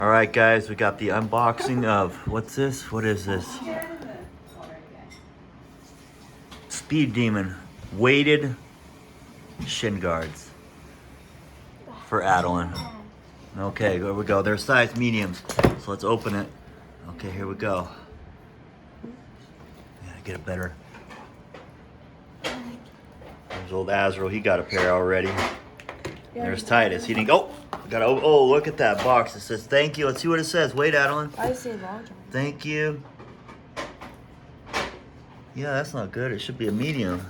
All right, guys, we got the unboxing of, what's this? What is this? Speed Demon weighted shin guards for Adeline. Okay, here we go. They're size mediums, so let's open it. Okay, here we go. Yeah, get a better. There's old Azrael. He got a pair already. There's Titus. He didn't go. Got. Oh, look at that box. It says thank you. Let's see what it says. Wait, Adeline. I say large. Thank you. Yeah, that's not good. It should be a medium.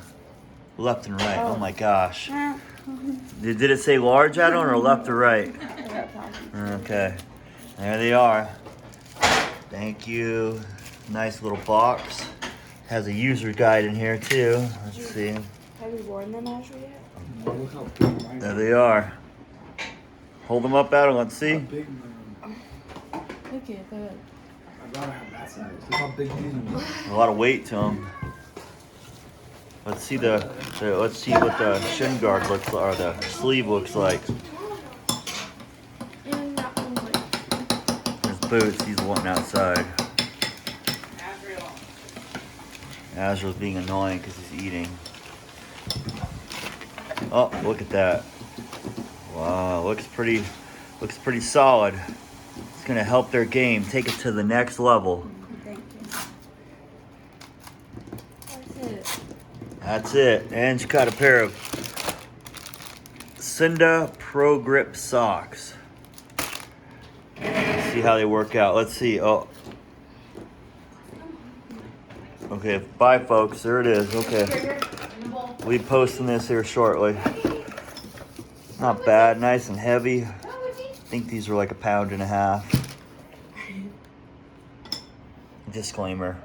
Left and right. Oh my gosh. Did it say large, Adeline, or left or right? Okay. There they are. Thank you. Nice little box. Has a user guide in here too. Let's see. Have you worn them, Asher, yet? There they are. Hold them up, Adeline. Let's see. Look at that. I'd rather have that size. Look how big these are. A lot of weight to them. Let's see let's see what the shin guard looks like, or the sleeve looks like. And that one's like... There's Boots. He's wanting outside. Azrael's being annoying because he's eating. Oh, look at that. Wow, looks pretty solid. It's gonna help their game, take it to the next level. Thank you. That's it. That's it. And she got a pair of Cinda Pro Grip socks. Let's see how they work out. Let's see. Oh. Okay, bye folks. There it is. Okay. We'll be posting this here shortly. Not bad. Nice and heavy. I think these are like 1.5 pounds. Disclaimer.